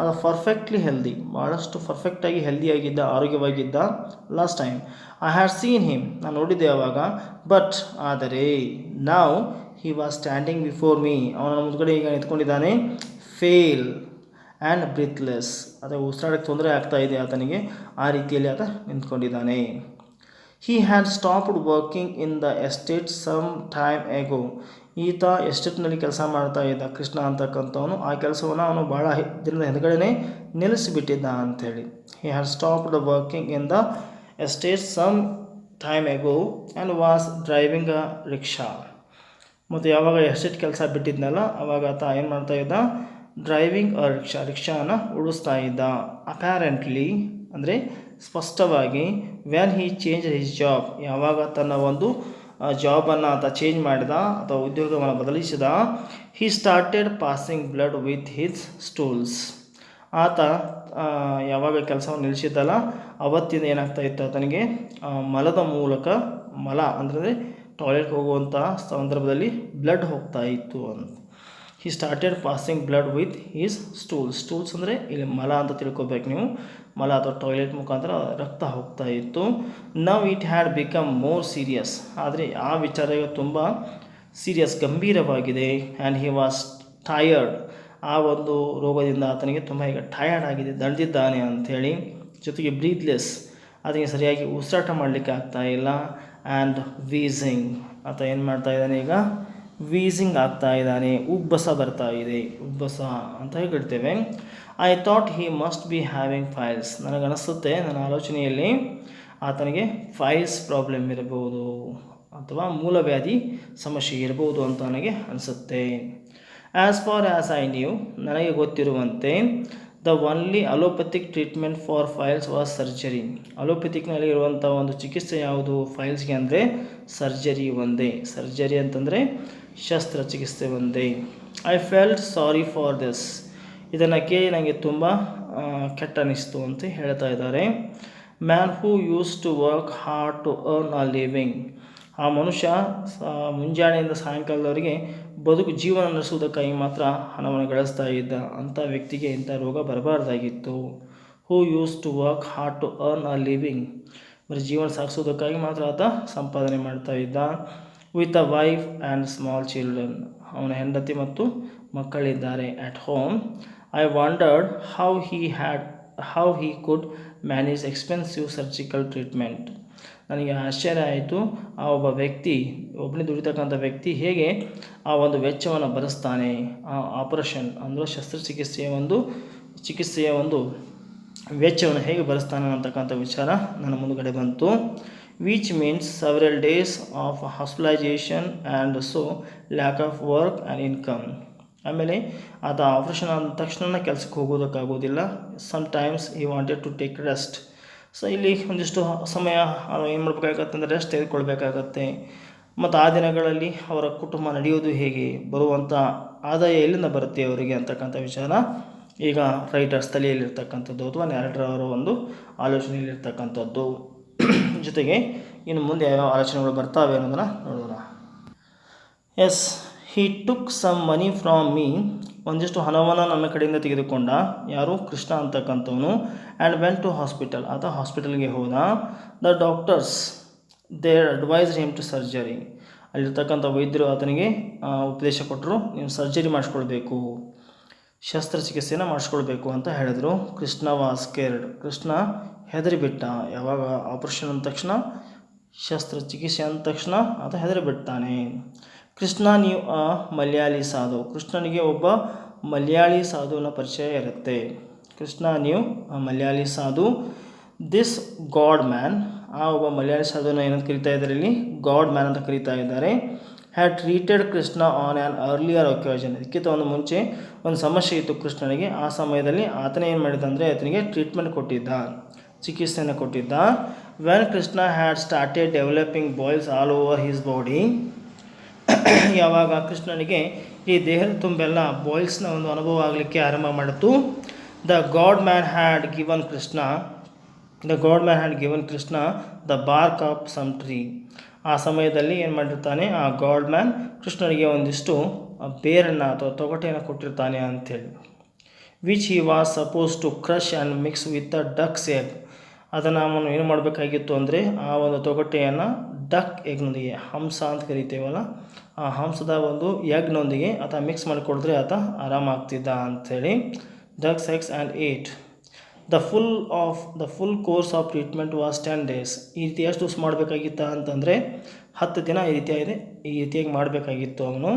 ಅದು ಪರ್ಫೆಕ್ಟ್ಲಿ ಹೆಲ್ದಿ, ಭಾಳಷ್ಟು ಪರ್ಫೆಕ್ಟಾಗಿ ಹೆಲ್ದಿಯಾಗಿದ್ದ, ಆರೋಗ್ಯವಾಗಿದ್ದ. Last time I had seen him, ನಾನು ನೋಡಿದ್ದೆ ಆವಾಗ. ಬಟ್ ಆದರೆ ನಾವು he was standing before me, ಅವನ ಮುಂದ್ಗಡೆ ಈಗ ನಿಂತ್ಕೊಂಡಿದ್ದಾನೆ. ಫೇಲ್ ಆ್ಯಂಡ್ ಬ್ರೀತ್ಲೆಸ್, ಅದು ಉಸಿರಾಡಕ್ಕೆ ತೊಂದರೆ ಆಗ್ತಾ ಇದೆ ಆತನಿಗೆ, ಆ ರೀತಿಯಲ್ಲಿ ಆತ ನಿಂತ್ಕೊಂಡಿದ್ದಾನೆ. He had stopped working in the estate some time ago, ಈತ ಎಸ್ಟೇಟ್ನಲ್ಲಿ ಕೆಲಸ ಮಾಡ್ತಾ ಇದ್ದ ಕೃಷ್ಣ ಅಂತಕ್ಕಂಥವನು, ಆ ಕೆಲಸವನ್ನು ಅವನು ಭಾಳ ದಿನದ ಹಿಂದ್ಗಡೆ ನಿಲ್ಲಿಸಿಬಿಟ್ಟಿದ್ದ ಅಂಥೇಳಿ. He had stopped working in the estate some time ago and was driving a rickshaw, ಮತ್ತು ಯಾವಾಗ ಎಸ್ಟೇಟ್ ಕೆಲಸ ಬಿಟ್ಟಿದ್ನಲ್ಲ ಅವಾಗ ಆತ ಏನು ಮಾಡ್ತಾ ಇದ್ದ, ಡ್ರೈವಿಂಗ್ ಅ ರಿಕ್ಷಾನ ಓಡಿಸ್ತಾ ಇದ್ದ. ಅಪ್ಯಾರೆಂಟ್ಲಿ ಅಂದರೆ ಸ್ಪಷ್ಟವಾಗಿ, when he change his job, ಯಾವಾಗ ತನ್ನ ಒಂದು ಜಾಬನ್ನು ಆತ ಚೇಂಜ್ ಮಾಡಿದ ಅಥವಾ ಉದ್ಯೋಗವನ್ನು ಬದಲಿಸಿದ. He started passing blood with his stools, ಆತ ಯಾವಾಗ ಕೆಲಸವನ್ನು ನಿಲ್ಲಿಸಿದ್ದಲ್ಲ ಅವತ್ತಿಂದ ಏನಾಗ್ತಾ ಇತ್ತು, ಆತನಿಗೆ ಮಲದ ಮೂಲಕ, ಮಲ ಅಂದರೆ ಟಾಯ್ಲೆಟ್ಗೆ ಹೋಗುವಂಥ ಸಂದರ್ಭದಲ್ಲಿ ಬ್ಲಡ್ ಹೋಗ್ತಾ ಇತ್ತು ಅಂತ. ಹಿ started passing blood with his stools ಅಂದರೆ ಇಲ್ಲಿ ಮಲ ಅಂತ ತಿಳ್ಕೊಬೇಕು ನೀವು, ಮಲ ಅಥವಾ ಟಾಯ್ಲೆಟ್ ಮುಖಾಂತರ ರಕ್ತ ಹೋಗ್ತಾ ಇತ್ತು. Now it had become more serious, ಆದರೆ ಆ ವಿಚಾರ ತುಂಬ ಸೀರಿಯಸ್, ಗಂಭೀರವಾಗಿದೆ. ಆ್ಯಂಡ್ ಹಿ ವಾಸ್ ಟಯರ್ಡ್, ಆ ಒಂದು ರೋಗದಿಂದ ಆತನಿಗೆ ತುಂಬ ಈಗ ಟಯರ್ಡ್ ಆಗಿದೆ, ದಣಿದಿದ್ದಾನೆ ಅಂಥೇಳಿ. ಜೊತೆಗೆ ಬ್ರೀತ್ಲೆಸ್, ಅದಕ್ಕೆ ಸರಿಯಾಗಿ ಉಸಿರಾಟ ಮಾಡಲಿಕ್ಕೆ ಆಗ್ತಾ ಇಲ್ಲ. ಆ್ಯಂಡ್ ವೀಸಿಂಗ್, ಆತ ಏನು ಮಾಡ್ತಾ ಇದ್ದಾನೆ ಈಗ, ವೀಸಿಂಗ್ ಆಗ್ತಾ ಇದ್ದಾನೆ, ಉಬ್ಬಸ ಬರ್ತಾ ಇದೆ, ಉಬ್ಬಸ ಅಂತ ಹೇಳ್ತೇವೆ. I thought he must be having piles, ನನಗನ್ನಿಸುತ್ತೆ ನನ್ನ ಆಲೋಚನೆಯಲ್ಲಿ ಆತನಿಗೆ ಫೈಲ್ಸ್ ಪ್ರಾಬ್ಲಮ್ ಇರಬಹುದು ಅಥವಾ ಮೂಲವ್ಯಾಧಿ ಸಮಸ್ಯೆ ಇರಬಹುದು ಅಂತ ನನಗೆ ಅನಿಸುತ್ತೆ. As far as I knew, ನನಗೆ ಗೊತ್ತಿರುವಂತೆ the only allopathic treatment for piles was surgery, ಅಲೋಪತಿಕ್ನಲ್ಲಿ ಇರುವಂಥ ಒಂದು ಚಿಕಿತ್ಸೆ ಯಾವುದು ಫೈಲ್ಸ್ಗೆ ಅಂದರೆ ಸರ್ಜರಿ ಒಂದೇ. ಸರ್ಜರಿ ಅಂತಂದರೆ ಶಸ್ತ್ರಚಿಕಿತ್ಸೆ ಒಂದೇ. I felt sorry for this, ಇದನ್ನು ಕೇಳಿ ನನಗೆ ತುಂಬ ಕೆಟ್ಟ ಅನ್ನಿಸ್ತು ಅಂತ ಹೇಳ್ತಾ ಇದ್ದಾರೆ. Man who used to work hard to earn a living, ಆ ಮನುಷ್ಯ ಮುಂಜಾನೆಯಿಂದ ಸಾಯಂಕಾಲದವರೆಗೆ ಜೀವನ ನಡೆಸುವುದಕ್ಕಾಗಿ ಮಾತ್ರ ಹಣವನ್ನು ಗಳಿಸ್ತಾ ಇದ್ದ, ಅಂಥ ವ್ಯಕ್ತಿಗೆ ಇಂಥ ರೋಗ ಬರಬಾರ್ದಾಗಿತ್ತು. Who used to work hard to earn a living, ಬರೀ ಜೀವನ ಸಾಗಿಸೋದಕ್ಕಾಗಿ ಮಾತ್ರ ಆತ ಸಂಪಾದನೆ ಮಾಡ್ತಾ ಇದ್ದ. With a wife and small children, ಅವನ ಹೆಂಡತಿ ಮತ್ತು ಮಕ್ಕಳಿದ್ದಾರೆ at home. I wondered how he could manage expensive surgical treatment, ನನಗೆ ಆಶ್ಚರ್ಯ ಆಯಿತು, ಆ ಒಬ್ಬ ವ್ಯಕ್ತಿ, ಒಬ್ಬನೇ ದುಡಿತಕ್ಕಂಥ ವ್ಯಕ್ತಿ ಹೇಗೆ ಆ ಒಂದು ವೆಚ್ಚವನ್ನು ಭರಿಸ್ತಾನೆ, ಆ ಆಪರೇಷನ್ ಅಂದರೆ ಚಿಕಿತ್ಸೆಯ ಒಂದು ವೆಚ್ಚವನ್ನು ಹೇಗೆ ಭರಿಸ್ತಾನೆ ಅಂತಕ್ಕಂಥ ವಿಚಾರ ನನ್ನ ಮುಂದುಗಡೆ ಬಂತು. Which means several days of hospitalisation and so lack of work and income. ಆಮೇಲೆ ಆತ ಆಪ್ರೇಷನ್ ಆದ ತಕ್ಷಣ ಕೆಲಸಕ್ಕೆ ಹೋಗೋದಕ್ಕಾಗೋದಿಲ್ಲ. Sometimes he wanted to take rest. So ಇಲ್ಲಿ ಒಂದಿಷ್ಟು ಸಮಯ ಏನು ಮಾಡಬೇಕಾಗತ್ತೆ ಅಂದರೆ ರೆಸ್ಟ್ ತೆಗೆದುಕೊಳ್ಬೇಕಾಗತ್ತೆ. ಮತ್ತು ಆ ದಿನಗಳಲ್ಲಿ ಅವರ ಕುಟುಂಬ ನಡೆಯೋದು ಹೇಗೆ, ಬರುವಂಥ ಆದಾಯ ಎಲ್ಲಿಂದ ಬರುತ್ತೆ ಅವರಿಗೆ ಅಂತಕ್ಕಂಥ ವಿಚಾರ ಈಗ ರೈಟರ್ಸ್ ತಲೆಯಲ್ಲಿರ್ತಕ್ಕಂಥದ್ದು ಅಥವಾ ನ್ಯಾರೇಟರ್ ಅವರ ಒಂದು ಆಲೋಚನೆಯಲ್ಲಿರ್ತಕ್ಕಂಥದ್ದು. ಜೊತೆಗೆ ಇನ್ನು ಮುಂದೆ ಯಾವ ಆಲೋಚನೆಗಳು ಬರ್ತಾವೆ ಅನ್ನೋದನ್ನು ನೋಡೋಣ. Yes, he took some money from me, ಒಂದಿಷ್ಟು ಹಣವನ್ನು ನನ್ನ ಕಡೆಯಿಂದ ತೆಗೆದುಕೊಂಡ. ಯಾರು? ಕೃಷ್ಣ ಅಂತಕ್ಕಂಥವನು. ಆ್ಯಂಡ್ ವೆಂಟ್ ಟು ಹಾಸ್ಪಿಟಲ್, ಆತ ಹಾಸ್ಪಿಟಲ್ಗೆ ಹೋದ. The doctors there advised him to surgery, ಅಲ್ಲಿರ್ತಕ್ಕಂಥ ವೈದ್ಯರು ಆತನಿಗೆ ಉಪದೇಶ ಕೊಟ್ಟರು, ನೀವು ಸರ್ಜರಿ ಮಾಡಿಸ್ಕೊಳ್ಬೇಕು, ಶಸ್ತ್ರಚಿಕಿತ್ಸೆಯನ್ನು ಮಾಡಿಸ್ಕೊಳ್ಬೇಕು ಅಂತ ಹೇಳಿದರು. ಕೃಷ್ಣ ವಾಸ್ ಸ್ಕೇರ್ಡ್, ಕೃಷ್ಣ ಹೆದರಿಬಿಟ್ಟ. ಯಾವಾಗ ಆಪರೇಷನ್ ಅಂದ ತಕ್ಷಣ, ಶಸ್ತ್ರಚಿಕಿತ್ಸೆ ಅಂದ ತಕ್ಷಣ ಆತ ಹೆದರಿಬಿಡ್ತಾನೆ. ಕೃಷ್ಣ ನ್ಯೂ ಅ ಮಲಯಾಳಿ ಸಾಧು, ಕೃಷ್ಣನಿಗೆ ಒಬ್ಬ ಮಲಯಾಳಿ ಸಾಧುವಿನ ಪರಿಚಯ ಇರುತ್ತೆ. ಕೃಷ್ಣ ನ್ಯೂ ಅ ಮಲಯಾಳಿ ಸಾಧು. ದಿಸ್ ಗಾಡ್ ಮ್ಯಾನ್, ಆ ಒಬ್ಬ ಮಲಯಾಳಿ ಸಾಧುನ ಏನಂತ ಕರೀತಾ ಇದ್ದಾರೆ ಇಲ್ಲಿ? ಗಾಡ್ ಮ್ಯಾನ್ ಅಂತ ಕರೀತಾ ಇದ್ದಾರೆ. Had treated Krishna on an earlier occasion, ಇದಕ್ಕಿಂತ ಒಂದು ಮುಂಚೆ ಒಂದು ಸಮಸ್ಯೆ ಇತ್ತು ಕೃಷ್ಣನಿಗೆ. ಆ ಸಮಯದಲ್ಲಿ ಆತನೇ ಏನು ಮಾಡಿದ ಅಂದರೆ ಆತನಿಗೆ ಟ್ರೀಟ್ಮೆಂಟ್ ಕೊಟ್ಟಿದ್ದ, ಚಿಕಿತ್ಸೆಯನ್ನು ಕೊಟ್ಟಿದ್ದ. When Krishna had started developing boils all over his body, ಯಾವಾಗ ಕೃಷ್ಣನಿಗೆ ಈ ದೇಹದ ತುಂಬೆಲ್ಲ ಬಾಯ್ಲ್ಸ್ನ ಒಂದು ಅನುಭವ ಆಗಲಿಕ್ಕೆ ಆರಂಭ ಮಾಡಿತು. The god man had given Krishna the bark of some tree, ಆ ಸಮಯದಲ್ಲಿ ಏನು ಮಾಡಿರ್ತಾನೆ ಆ ಗಾಡ್ ಮ್ಯಾನ್ ಕೃಷ್ಣನಿಗೆ ಒಂದಿಷ್ಟು ಬೇರನ್ನು ಅಥವಾ ತೊಗಟೆಯನ್ನು ಕೊಟ್ಟಿರ್ತಾನೆ ಅಂಥೇಳಿ. Which he was supposed to crush and mix with a duck's egg, ಅದನ್ನು ಅವನು ಏನು ಮಾಡಬೇಕಾಗಿತ್ತು ಅಂದರೆ ಆ ಒಂದು ತೊಗಟೆಯನ್ನು ಡಕ್ ಎಗ್ನೊಂದಿಗೆ, ಹಂಸ ಅಂತ ಕರಿತೇವಲ್ಲ, ಆ ಹಂಸದ ಒಂದು ಎಗ್ನೊಂದಿಗೆ ಆತ ಮಿಕ್ಸ್ ಮಾಡಿಕೊಡಿದ್ರೆ ಆತ ಆರಾಮಾಗ್ತಿದ್ದ ಅಂಥೇಳಿ. Ducks eggs and eight. The full course of treatment was 10 days. ಈ ರೀತಿ ಎಷ್ಟು ದಿವಸ ಮಾಡಬೇಕಾಗಿತ್ತ ಅಂತಂದರೆ 10 ದಿನ ಈ ರೀತಿಯಾಗಿ ಮಾಡಬೇಕಾಗಿತ್ತು ಅವನು.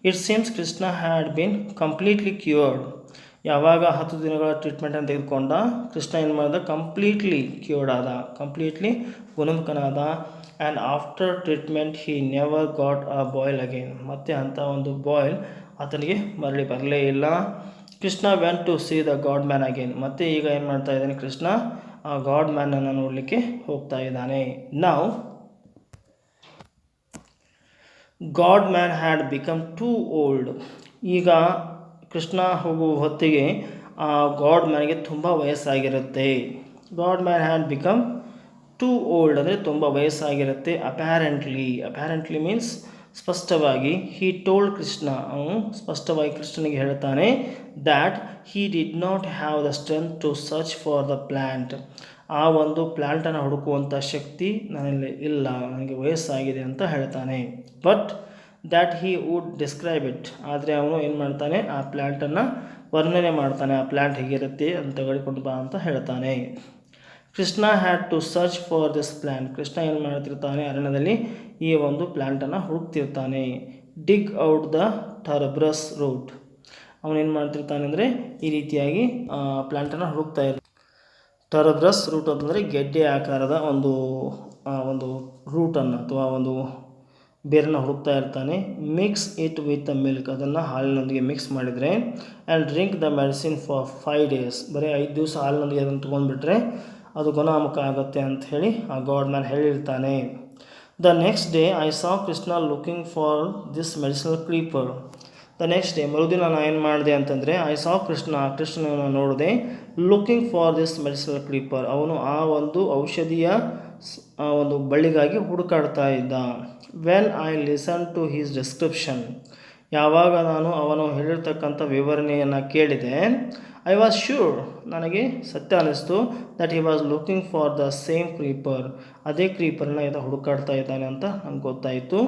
It seems Krishna had been completely cured, ಯಾವಾಗ 10 ದಿನಗಳ ಟ್ರೀಟ್ಮೆಂಟನ್ನು ತೆಗೆದುಕೊಂಡ ಕೃಷ್ಣ ಏನು ಮಾಡಿದ? ಕಂಪ್ಲೀಟ್ಲಿ ಕ್ಯೂರ್ಡ್ ಆದ, ಕಂಪ್ಲೀಟ್ಲಿ ಗುಣಮುಖನಾದ. And after treatment he never got a boil again, ಮತ್ತು ಅಂಥ ಒಂದು ಬಾಯ್ಲ್ ಆತನಿಗೆ ಮರಳಿ ಬರಲೇ ಇಲ್ಲ. Krishna went to see the god man again, ಮತ್ತು ಈಗ ಏನು ಮಾಡ್ತಾ ಇದ್ದಾನೆ ಕೃಷ್ಣ? ಆ ಗಾಡ್ ಮ್ಯಾನನ್ನು ನೋಡಲಿಕ್ಕೆ ಹೋಗ್ತಾ ಇದ್ದಾನೆ. ನಾವು god man had become too old, ಈಗ ಕೃಷ್ಣ ಹೋಗುವ ಹೊತ್ತಿಗೆ ಆ ಗಾಡ್ ಮ್ಯಾನ್ಗೆ ತುಂಬ ವಯಸ್ಸಾಗಿರುತ್ತೆ. God man had become too old ಅಂದರೆ ತುಂಬ ವಯಸ್ಸಾಗಿರುತ್ತೆ. ಅಪ್ಯಾರೆಂಟ್ಲಿ ಮೀನ್ಸ್ ಸ್ಪಷ್ಟವಾಗಿ. ಹಿ ಟೋಲ್ಡ್ ಕೃಷ್ಣ, ಅವನು ಸ್ಪಷ್ಟವಾಗಿ ಕೃಷ್ಣನಿಗೆ ಹೇಳ್ತಾನೆ, that he did not have the strength to search for the plant, ಆ ಒಂದು ಪ್ಲ್ಯಾಂಟನ್ನು ಹುಡುಕುವಂಥ ಶಕ್ತಿ ನನ್ನಲ್ಲಿ ಇಲ್ಲ, ನನಗೆ ವಯಸ್ಸಾಗಿದೆ ಅಂತ ಹೇಳ್ತಾನೆ. But that he would describe it, ಆದರೆ ಅವನು ಏನು ಮಾಡ್ತಾನೆ? ಆ ಪ್ಲ್ಯಾಂಟನ್ನು ವರ್ಣನೆ ಮಾಡ್ತಾನೆ, ಆ ಪ್ಲ್ಯಾಂಟ್ ಹೇಗಿರುತ್ತೆ ಅಂತ ತೆಗೆದುಕೊಂಡು ಬಾ ಅಂತ ಹೇಳ್ತಾನೆ. Krishna had to search for this plant, Krishna ಏನು ಮಾಡ್ತಿರ್ತಾನೆ? ಅರಣ್ಯದಲ್ಲಿ ಈ ಒಂದು ಪ್ಲ್ಯಾಂಟನ್ನು ಹುಡುಕ್ತಿರ್ತಾನೆ. Dig out the tuberous root, ಅವನೇನು ಮಾಡ್ತಿರ್ತಾನೆ ಅಂದರೆ ಈ ರೀತಿಯಾಗಿ ಪ್ಲ್ಯಾಂಟನ್ನು ಹುಡುಕ್ತಾ ಇರ್ತಾನೆ. ಟರ್ಬ್ರಸ್ ರೂಟ್ ಅಂತಂದರೆ ಗೆಡ್ಡೆ ಆಕಾರದ ಒಂದು ರೂಟನ್ನು ಅಥವಾ ಒಂದು ಬೇರನ್ನು ಹುಡುಕ್ತಾ ಇರ್ತಾನೆ. Mix it with the milk, ಅದನ್ನು ಹಾಲಿನೊಂದಿಗೆ ಮಿಕ್ಸ್ ಮಾಡಿದರೆ. And drink the medicine for 5 days, ಬರೀ 5 ದಿವಸ ಹಾಲಿನೊಂದಿಗೆ ಅದನ್ನು ತೊಗೊಂಡ್ಬಿಟ್ರೆ ಅದು ಗುಣಮುಖ ಆಗುತ್ತೆ ಅಂತ ಹೇಳಿ ಆ ಗಾಡ್ ಮ್ಯಾನ್ ಹೇಳಿರ್ತಾನೆ. The next day I saw Krishna looking for this medicinal creeper. The next day, ಮರುದಿನ ನಾನು ಏನು ಮಾಡಿದೆ ಅಂತಂದರೆ ಐ ಸಾ ಕೃಷ್ಣನನ್ನು ನೋಡಿದೆ. Looking for this medicinal creeper, ಅವನು ಆ ಒಂದು ಔಷಧಿಯ ಒಂದು ಬಳ್ಳಿಗಾಗಿ ಹುಡುಕಾಡ್ತಾ ಇದ್ದ. When I listen to his description, ಯಾವಾಗ ನಾನು ಅವನು ಹೇಳಿರ್ತಕ್ಕಂಥ ವಿವರಣೆಯನ್ನು ಕೇಳಿದೆ. ಐ ವಾಸ್ ಶ್ಯೂರ್, ನನಗೆ ಸತ್ಯ ಅನ್ನಿಸ್ತು. That he was looking for the same creeper, ಅದೇ ಕ್ರೀಪರ್ನ ಇದು ಹುಡುಕಾಡ್ತಾ ಇದ್ದಾನೆ ಅಂತ ನಂಗೆ ಗೊತ್ತಾಯಿತು.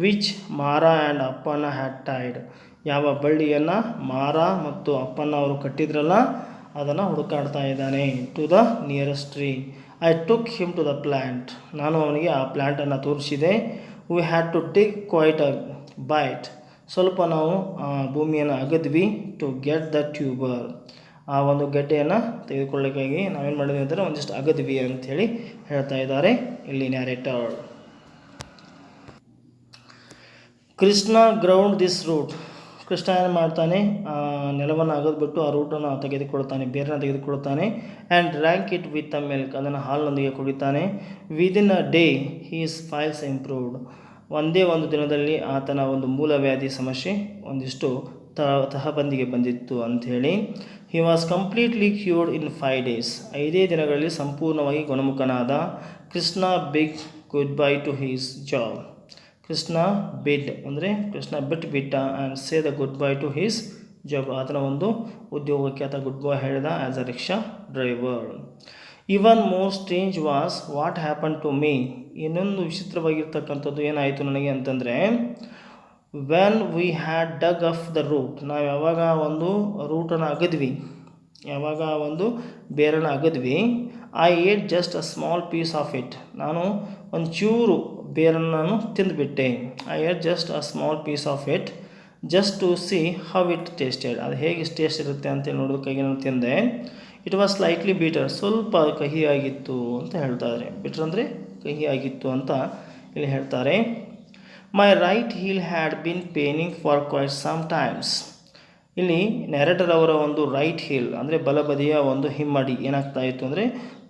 ವಿಚ್ ಮಾರಾ ಆ್ಯಂಡ್ ಅಪ್ಪಣ್ಣ ಹ್ಯಾಡ್ ಟೈಡ್, ಯಾವ ಬಳ್ಳಿಯನ್ನು ಮಾರ ಮತ್ತು ಅಪ್ಪಣ್ಣ ಅವರು ಕಟ್ಟಿದ್ರಲ್ಲ ಅದನ್ನು ಹುಡುಕಾಡ್ತಾ ಇದ್ದಾನೆ. To the nearest tree, I took him to the plant, ನಾನು ಅವನಿಗೆ ಆ ಪ್ಲ್ಯಾಂಟನ್ನು ತೋರಿಸಿದೆ. We had to take quite a bit, ಸ್ವಲ್ಪ ನಾವು ಭೂಮಿಯನ್ನು ಅಗದ್ವಿ. ಟು ಗೆಟ್ ದ ಟ್ಯೂಬರ್, ಆ ಒಂದು ಗೆಡ್ಡೆಯನ್ನು ತೆಗೆದುಕೊಳ್ಳಿಕ್ಕಾಗಿ ನಾವೇನು ಮಾಡಿದ್ವಿ ಅಂದರೆ ಒಂದಿಷ್ಟು ಅಗದ್ವಿ ಅಂಥೇಳಿ ಹೇಳ್ತಾ ಇದ್ದಾರೆ ಇಲ್ಲಿ narrator. Krishna ground this root, Krishna ಏನು ಮಾಡ್ತಾನೆ? ನೆಲವನ್ನು ಅಗದ್ಬಿಟ್ಟು ಆ ರೂಟನ್ನು ತೆಗೆದುಕೊಳ್ತಾನೆ, ಬೇರನ್ನು ತೆಗೆದುಕೊಳ್ತಾನೆ. And drank it with a milk, ಅದನ್ನು ಹಾಲಿನೊಂದಿಗೆ ಕುಡಿತಾನೆ. Within a day his piles improved, ಒಂದೇ ಒಂದು ದಿನದಲ್ಲಿ ಆತನ ಒಂದು ಮೂಲವ್ಯಾಧಿ ಸಮಸ್ಯೆ ಒಂದಿಷ್ಟು ತಹಬಂದಿಗೆ ಬಂದಿತ್ತು ಅಂಥೇಳಿ. He was completely cured in 5 days. 5 ದಿನಗಳಲ್ಲಿ ಸಂಪೂರ್ಣವಾಗಿ ಗುಣಮುಖನಾದ. Krishna bid good bye to his job. Krishna bid ಅಂದರೆ ಕೃಷ್ಣ ಬಿಟ್ಟ and say the good bye to his job. ಆತನ ಒಂದು ಉದ್ಯೋಗಕ್ಕೆ ಆತ ಗುಡ್ ಬೈ ಹೇಳಿದ as a rickshaw driver. Even more strange was what happen to me. ಇನ್ನೊಂದು ವಿಚಿತ್ರವಾಗಿರ್ತಕ್ಕಂಥದ್ದು ಏನಾಯಿತು ನನಗೆ ಅಂತಂದರೆ, when we had dug up the root. ನಾವು ಯಾವಾಗ ಒಂದು ರೂಟನ್ನು ಅಗದ್ವಿ, ಯಾವಾಗ ಒಂದು ಬೇರನ್ನು ಅಗದ್ವಿ, I ate just a small piece of it. ನಾನು ಒಂಚೂರು ಬೇರನ್ನು ನಾನು ತಿಂದುಬಿಟ್ಟೆ. I ate just a small piece of it just to see how it tasted. ಅದು ಹೇಗೆ ಟೇಸ್ಟ್ ಇರುತ್ತೆ ಅಂತೇಳಿ ನೋಡೋದಕ್ಕಾಗಿ ನಾನು ತಿಂದೆ. It was slightly bitter. ಸ್ವಲ್ಪ ಕಹಿಯಾಗಿತ್ತು ಅಂತ ಹೇಳ್ತಾರೆ. ಬಿಟರ್ ಅಂದರೆ ಕಹಿಯಾಗಿತ್ತು ಅಂತ ಇಲ್ಲಿ ಹೇಳ್ತಾರೆ. My right heel had been paining for quite some times. ಇಲ್ಲಿ ನೆರೆಟರ್ ಅವರ ಒಂದು ರೈಟ್ ಹೀಲ್ ಅಂದರೆ ಬಲಬದಿಯ ಒಂದು ಹಿಮ್ಮಡಿ ಏನಾಗ್ತಾ ಇತ್ತು ಅಂದರೆ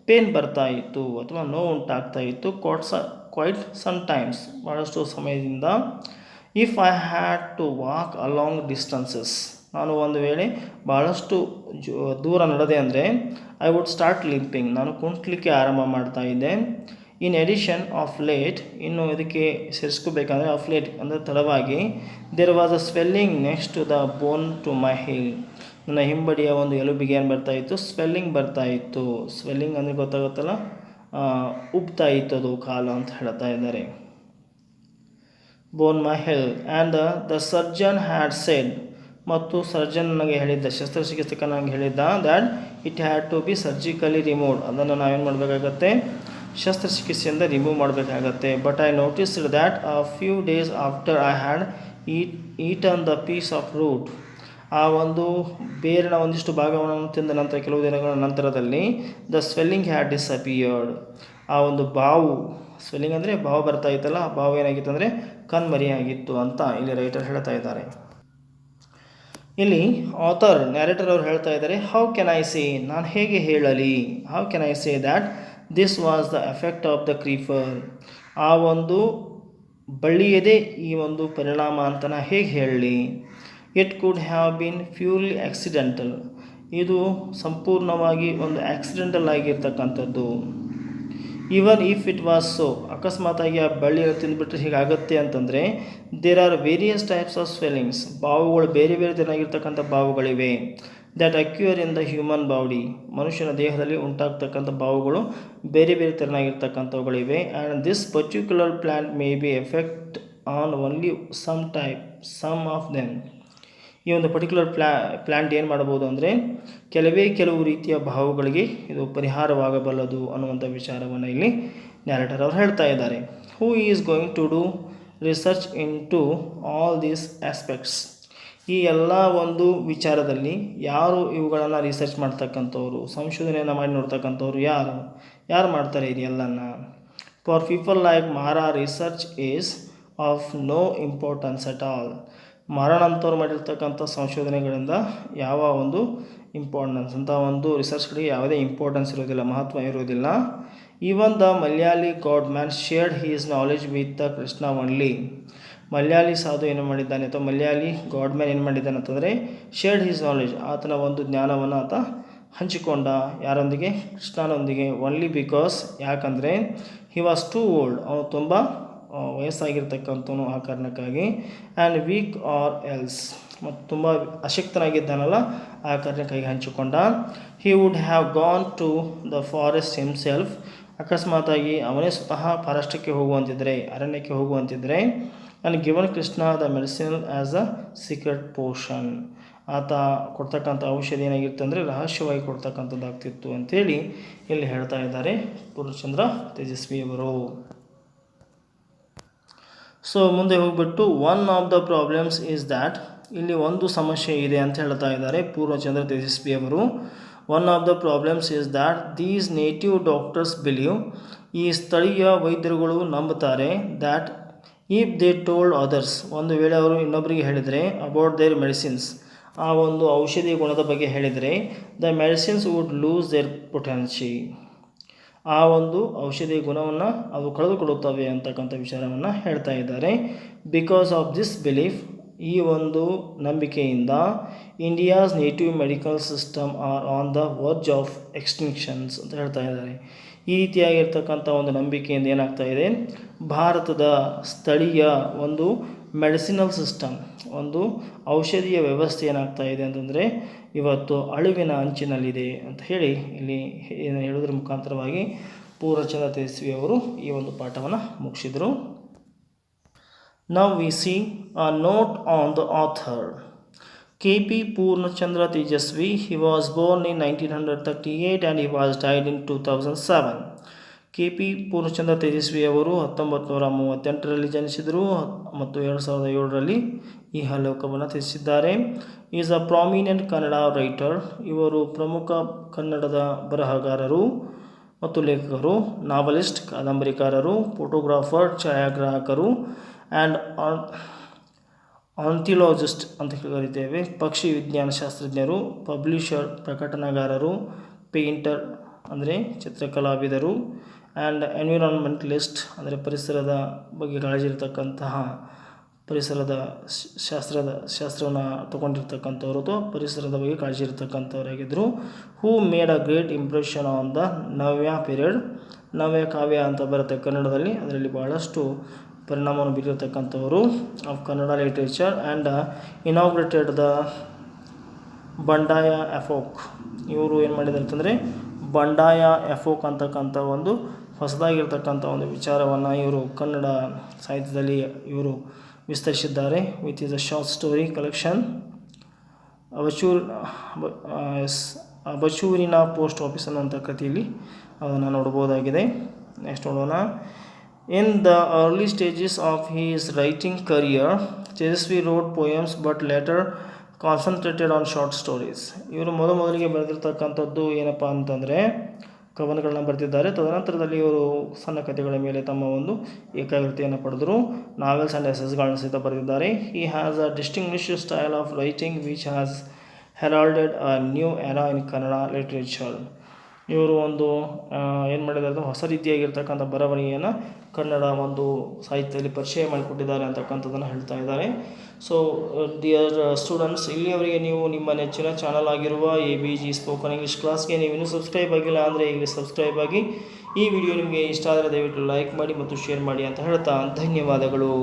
ಪೇನ್ ಬರ್ತಾ ಇತ್ತು ಅಥವಾ ನೋವು ಉಂಟಾಗ್ತಾ ಇತ್ತು. ಕ್ವೈಟ್ ಸಮ್ ಟೈಮ್ಸ್, ಭಾಳಷ್ಟು ಸಮಯದಿಂದ. If I had to walk along distances, ನಾನು ಒಂದು ವೇಳೆ ಭಾಳಷ್ಟು ದೂರ ನಡೆದೆ ಅಂದರೆ ಐ ವುಡ್ ಸ್ಟಾರ್ಟ್ ಲಿಂಪಿಂಗ್, ನಾನು ಕುಂಟ್ಲಿಕ್ಕೆ ಆರಂಭ ಮಾಡ್ತಾ ಇದ್ದೆ. ಇನ್ ಎಡಿಷನ್ ಆಫ್ ಲೇಟ್, ಇನ್ನು ಇದಕ್ಕೆ ಸೇರಿಸ್ಕೋಬೇಕಂದ್ರೆ ಆಫ್ ಲೇಟ್ ಅಂದರೆ ತಡವಾಗಿ, there was a swelling next to the bone to my heel. ನನ್ನ ಹಿಂಬಡಿಯ ಒಂದು ಎಲುಬಿಗೆ ಏನು ಬರ್ತಾ ಇತ್ತು, ಸ್ವೆಲ್ಲಿಂಗ್ ಬರ್ತಾ ಇತ್ತು. ಸ್ವೆಲ್ಲಿಂಗ್ ಅಂದರೆ ಗೊತ್ತಾಗುತ್ತಲ್ಲ, ಉಬ್ತಾ ಇತ್ತು ಅದು ಕಾಲು ಅಂತ ಹೇಳ್ತಾ ಇದ್ದಾರೆ. Bone may heal and the surgeon had said, ಮತ್ತು ಸರ್ಜನ್ ನನಗೆ ಹೇಳಿದ್ದ, ಶಸ್ತ್ರಚಿಕಿತ್ಸಕ ನನಗೆ ಹೇಳಿದ್ದ, that it had to be surgically removed. ಅದನ್ನು ನಾವೇನು ಮಾಡಬೇಕಾಗತ್ತೆ, ಶಸ್ತ್ರಚಿಕಿತ್ಸೆಯಿಂದ ರಿಮೂವ್ ಮಾಡಬೇಕಾಗತ್ತೆ. But I noticed that a few days after I had eaten the piece of root. ಆ ಒಂದು ಬೇರಿನ ಒಂದಿಷ್ಟು ಭಾಗವನ್ನು ತಿಂದ ನಂತರ ಕೆಲವು ದಿನಗಳ ನಂತರದಲ್ಲಿ ದ ಸ್ವೆಲ್ಲಿಂಗ್ ಹ್ಯಾಡ್ ಡಿಸಪಿಯರ್ಡ್. ಆ ಒಂದು ಬಾವು, ಸ್ವೆಲ್ಲಿಂಗ್ ಅಂದರೆ ಬಾವು ಬರ್ತಾ ಇತ್ತಲ್ಲ, ಆ ಬಾವು ಏನಾಗಿತ್ತು ಅಂದರೆ ಕಣ್ಮರಿಯಾಗಿತ್ತು ಅಂತ ಇಲ್ಲಿ ರೈಟರ್ ಹೇಳ್ತಾ ಇದ್ದಾರೆ. ಇಲ್ಲಿ ಆಥರ್ ನ್ಯಾರೇಟರ್ ಅವರು ಹೇಳ್ತಾ ಇದ್ದಾರೆ, ಹೌ ಕ್ಯಾನ್ ಐ ಸೇ, ನಾನು ಹೇಗೆ ಹೇಳಲಿ, how can I say that this was the effect of the creeper. ಆ ಒಂದು ಬಳ್ಳಿಯದೇ ಈ ಒಂದು ಪರಿಣಾಮ ಅಂತ ನಾನು ಹೇಗೆ ಹೇಳಲಿ. It could have been purely accidental. ಇದು ಸಂಪೂರ್ಣವಾಗಿ ಒಂದು ಆಕ್ಸಿಡೆಂಟಲ್ ಆಗಿರ್ತಕ್ಕಂಥದ್ದು. Even if it was so, ಅಕಸ್ಮಾತಾಗಿ ಆ ಬಳ್ಳಿಯನ್ನು ತಿಂದುಬಿಟ್ರೆ ಹೀಗಾಗತ್ತೆ ಅಂತಂದರೆ, there are various types of swellings, ಬಾವುಗಳು ಬೇರೆ ಬೇರೆ ತೆರನಾಗಿರ್ತಕ್ಕಂಥ ಬಾವುಗಳಿವೆ. That occur in the human body, ಮನುಷ್ಯನ ದೇಹದಲ್ಲಿ ಉಂಟಾಗ್ತಕ್ಕಂಥ ಬಾವುಗಳು ಬೇರೆ ಬೇರೆ ತೆರನಾಗಿರ್ತಕ್ಕಂಥವುಗಳಿವೆ. And this particular plant may be effect on only some of them. ಈ ಒಂದು ಪರ್ಟಿಕ್ಯುಲರ್ ಪ್ಲ್ಯಾಂಟ್ ಏನು ಮಾಡ್ಬೋದು ಅಂದರೆ ಕೆಲವು ರೀತಿಯ ಬಾವುಗಳಿಗೆ ಇದು ಪರಿಹಾರವಾಗಬಲ್ಲದು ಅನ್ನುವಂಥ ವಿಚಾರವನ್ನು ಇಲ್ಲಿ ನ್ಯಾರೇಟರ್ ಅವರು ಹೇಳ್ತಾ ಇದ್ದಾರೆ. Who is going to do research into all these aspects. ಈ ಎಲ್ಲ ಒಂದು ವಿಚಾರದಲ್ಲಿ ಯಾರು ಇವುಗಳನ್ನು ರಿಸರ್ಚ್ ಮಾಡ್ತಕ್ಕಂಥವ್ರು, ಸಂಶೋಧನೆಯನ್ನು ಮಾಡಿ ನೋಡ್ತಕ್ಕಂಥವ್ರು ಯಾರು ಮಾಡ್ತಾರೆ ಇದೆಲ್ಲನ. For people like Mara research is of no importance at all. ಮಾರಾನಂತವ್ರು ಮಾಡಿರ್ತಕ್ಕಂಥ ಸಂಶೋಧನೆಗಳಿಂದ ಯಾವ ಒಂದು ಇಂಪಾರ್ಟೆನ್ಸ್ ಅಂತ ಒಂದು ರಿಸರ್ಚ್ಗಳಿಗೆ ಯಾವುದೇ ಇಂಪಾರ್ಟೆನ್ಸ್ ಇರೋದಿಲ್ಲ, ಮಹತ್ವ ಇರೋದಿಲ್ಲ. Even the Malayali god man shared his knowledge with the Krishna only. Malayali ಸಾಧು ಏನು ಮಾಡಿದ್ದಾನೆ ಅಥವಾ ಮಲಯಾಳಿ ಗಾಡ್ ಮ್ಯಾನ್ ಏನು ಮಾಡಿದ್ದಾನೆ ಅಂತಂದರೆ ಶೇರ್ಡ್ ಹೀಸ್ ನಾಲೆಜ್, ಆತನ ಒಂದು ಜ್ಞಾನವನ್ನು ಆತ ಹಂಚಿಕೊಂಡ. ಯಾರೊಂದಿಗೆ, ಕೃಷ್ಣನೊಂದಿಗೆ. ಒನ್ಲಿ ಬಿಕಾಸ್, ಯಾಕಂದರೆ ಹಿ ವಾಸ್ ಟೂ ಓಲ್ಡ್, ಅವನು ತುಂಬ ವಯಸ್ಸಾಗಿರ್ತಕ್ಕಂಥವನು ಆ ಕಾರಣಕ್ಕಾಗಿ. ಆ್ಯಂಡ್ ವೀಕ್ ಆರ್ ಎಲ್ಸ್, ಮತ್ತು ತುಂಬ ಅಶಕ್ತನಾಗಿದ್ದಾನಲ್ಲ ಆ ಕಾರಣಕ್ಕಾಗಿ ಹಂಚಿಕೊಂಡ. He would have gone to the forest himself. ಅಕಸ್ಮಾತಾಗಿ ಅವನೇ ಸ್ವತಃ ಫಾರೆಸ್ಟಕ್ಕೆ ಹೋಗುವಂತಿದ್ದರೆ, ಅರಣ್ಯಕ್ಕೆ ಹೋಗುವಂತಿದ್ದರೆ. And given Krishna the medicine as a secret potion. ಆತ ಕೊಡ್ತಕ್ಕಂಥ ಔಷಧಿ ಏನಾಗಿತ್ತು ಅಂದರೆ ರಹಸ್ಯವಾಗಿ ಕೊಡ್ತಕ್ಕಂಥದ್ದಾಗ್ತಿತ್ತು ಅಂಥೇಳಿ ಇಲ್ಲಿ ಹೇಳ್ತಾ ಇದ್ದಾರೆ ಪೂರ್ಣಚಂದ್ರ ತೇಜಸ್ವಿಯವರು. ಸೊ ಮುಂದೆ ಹೋಗ್ಬಿಟ್ಟು one of the problems is that, ಇಲ್ಲಿ ಒಂದು ಸಮಸ್ಯೆ ಇದೆ ಅಂತ ಹೇಳ್ತಾ ಇದ್ದಾರೆ ಪೂರ್ಣಚಂದ್ರ ತೇಜಸ್ವಿಯವರು. One of the problems is that these native doctors believe, ಈ ಸ್ಥಳೀಯ ವೈದ್ಯರುಗಳು ನಂಬುತ್ತಾರೆ, that if they told others, ಒಂದು ವೇಳೆ ಅವರು ಇನ್ನೊಬ್ಬರಿಗೆ ಹೇಳಿದರೆ, ಅಬೌಟ್ ದೇರ್ ಮೆಡಿಸಿನ್ಸ್, ಆ ಒಂದು ಔಷಧಿ ಗುಣದ ಬಗ್ಗೆ ಹೇಳಿದರೆ, the medicines would lose their potency, ಆ ಒಂದು ಔಷಧಿ ಗುಣವನ್ನು ಅವು ಕಳೆದುಕೊಳ್ಳುತ್ತವೆ ಅಂತಕ್ಕಂಥ ವಿಚಾರವನ್ನು ಹೇಳ್ತಾ ಇದ್ದಾರೆ. ಬಿಕಾಸ್ ಆಫ್ ದಿಸ್ ಬಿಲೀಫ್, ಈ ಒಂದು ನಂಬಿಕೆಯಿಂದ India's native medical system are on the verge of extinctions ಅಂತ ಹೇಳ್ತಾ ಇದ್ದಾರೆ. ಈ ರೀತಿಯಾಗಿರ್ತಕ್ಕಂಥ ಒಂದು ನಂಬಿಕೆಯಿಂದ ಏನಾಗ್ತಾ ಇದೆ, ಭಾರತದ ಸ್ಥಳೀಯ ಒಂದು ಮೆಡಿಸಿನಲ್ ಸಿಸ್ಟಮ್, ಒಂದು ಔಷಧೀಯ ವ್ಯವಸ್ಥೆ ಏನಾಗ್ತಾ ಇದೆ ಅಂತಂದರೆ ಇವತ್ತು ಅಳಿವಿನ ಅಂಚಿನಲ್ಲಿದೆ ಅಂತ ಹೇಳಿ ಇಲ್ಲಿ ಏನು ಹೇಳೋದ್ರ ಮುಖಾಂತರವಾಗಿ ಪೂರ್ಣಚಂದ್ರ ತೇಜಸ್ವಿ ಅವರು ಈ ಒಂದು ಪಾಠವನ್ನು ಮುಗಿಸಿದರು. Now we see a note on the author. K.P. Purnachandra Tejasvi, he was born in 1938 and he was died in 2007. K.P. Purnachandra Tejasvi ಅವರು 1938ರಲ್ಲಿ ಜನಿಸಿದರು ಮತ್ತು 2007ರಲ್ಲಿ ಈ ಹಲೋಕವನ್ನು ತ್ಯಜಿಸಿದ್ದಾರೆ. Is a prominent Kannada writer, ಇವರು ಪ್ರಮುಖ ಕನ್ನಡದ ಬರಹಗಾರರು ಮತ್ತು ಲೇಖಕರು, ನಾವಲಿಸ್ಟ್ ಕಾದಂಬರಿಕಾರರು, ಫೋಟೋಗ್ರಾಫರ್ ಛಾಯಾಗ್ರಾಹಕರು ಆ್ಯಂಡ್ ಆಂಥಿಲಾಜಿಸ್ಟ್ ಅಂತ ಕರೀತೇವೆ, ಪಕ್ಷಿ ವಿಜ್ಞಾನ ಶಾಸ್ತ್ರಜ್ಞರು, ಪಬ್ಲಿಷರ್ ಪ್ರಕಟಣೆಗಾರರು, ಪೇಂಟರ್ ಅಂದರೆ ಚಿತ್ರಕಲಾವಿದರು, ಆ್ಯಂಡ್ ಎನ್ವಿರಾನ್ಮೆಂಟಲಿಸ್ಟ್ ಅಂದರೆ ಪರಿಸರದ ಬಗ್ಗೆ ಕಾಳಜಿ ಇರತಕ್ಕಂತಹ ಪರಿಸರದ ಶಾಸ್ತ್ರವನ್ನು ತಗೊಂಡಿರ್ತಕ್ಕಂಥವ್ರು ಅಥವಾ ಪರಿಸರದ ಬಗ್ಗೆ ಕಾಳಜಿ ಇರತಕ್ಕಂಥವರಾಗಿದ್ದರು. Who made a great impression on the Navya period, Navya ಕಾವ್ಯ ಅಂತ ಬರುತ್ತೆ ಕನ್ನಡದಲ್ಲಿ, ಅದರಲ್ಲಿ ಭಾಳಷ್ಟು ಪರಿಣಾಮವನ್ನು ಬೀರಿರ್ತಕ್ಕಂಥವರು of Kannada literature and inaugurated the Bandaya epoch. ಇವರು ಏನು ಮಾಡಿದ್ದಾರೆ ಅಂತಂದರೆ ಬಂಡಾಯ ಎಫೋಕ್ ಅಂತಕ್ಕಂಥ ಒಂದು ಹೊಸದಾಗಿರ್ತಕ್ಕಂಥ ಒಂದು ವಿಚಾರವನ್ನು ಇವರು ಕನ್ನಡ ಸಾಹಿತ್ಯದಲ್ಲಿ ಇವರು ವಿಸ್ತರಿಸಿದ್ದಾರೆ. With is a short story collection ಅಬಚೂರಿನ ಪೋಸ್ಟ್ ಆಫೀಸ್ ಅನ್ನುವಂಥ ಕೃತಿಯಲ್ಲಿ ಅದನ್ನು ನೋಡ್ಬೋದಾಗಿದೆ. ನೆಕ್ಸ್ಟ್ ನೋಡೋಣ. In the early stages of his writing career, Tejasvi wrote poems but later concentrated on short stories. ಇವರು ಮೊದಲಿಗೆ ಬರೆದಿರ್ತಕ್ಕಂಥದ್ದು ಏನಪ್ಪ ಅಂತಂದರೆ ಕವನಗಳನ್ನ ಬರೆದಿದ್ದಾರೆ. ತದನಂತರದಲ್ಲಿ ಇವರು ಸಣ್ಣ ಕಥೆಗಳ ಮೇಲೆ ತಮ್ಮ ಒಂದು ಏಕಾಗ್ರತೆಯನ್ನು ಪಡೆದರು. ನಾವೆಲ್ಸ್ ಆ್ಯಂಡ್ ಎಸೆಸ್ಗಳನ್ನು ಸಹಿತ ಬರೆದಿದ್ದಾರೆ. He has a distinguished style of writing which has heralded a new era in Kannada literature. ಇವರು ಒಂದು ಏನು ಮಾಡಿದ್ದಾರೆ, ಹೊಸ ರೀತಿಯಾಗಿರ್ತಕ್ಕಂಥ ಬರವಣಿಗೆಯನ್ನು ಕನ್ನಡ ಒಂದು ಸಾಹಿತ್ಯದಲ್ಲಿ ಪರಿಚಯ ಮಾಡಿಕೊಟ್ಟಿದ್ದಾರೆ ಅಂತಕ್ಕಂಥದ್ದನ್ನು ಹೇಳ್ತಾ ಇದ್ದಾರೆ. ಸೊ ಡಿಯರ್ ಸ್ಟೂಡೆಂಟ್ಸ್, ಇಲ್ಲಿಯವರೆಗೆ ನೀವು ನಿಮ್ಮ ನೆಚ್ಚಿನ ಚಾನಲ್ ಆಗಿರುವ ABG ಸ್ಪೋಕನ್ ಇಂಗ್ಲೀಷ್ ಕ್ಲಾಸ್ಗೆ ನೀವು ಇನ್ನೂ ಸಬ್ಸ್ಕ್ರೈಬ್ ಆಗಿಲ್ಲ ಅಂದರೆ ಈಗಲೇ ಸಬ್ಸ್ಕ್ರೈಬ್ ಆಗಿ. ಈ ವಿಡಿಯೋ ನಿಮಗೆ ಇಷ್ಟ ಆದರೆ ದಯವಿಟ್ಟು ಲೈಕ್ ಮಾಡಿ ಮತ್ತು ಶೇರ್ ಮಾಡಿ ಅಂತ ಹೇಳ್ತಾ ಧನ್ಯವಾದಗಳು.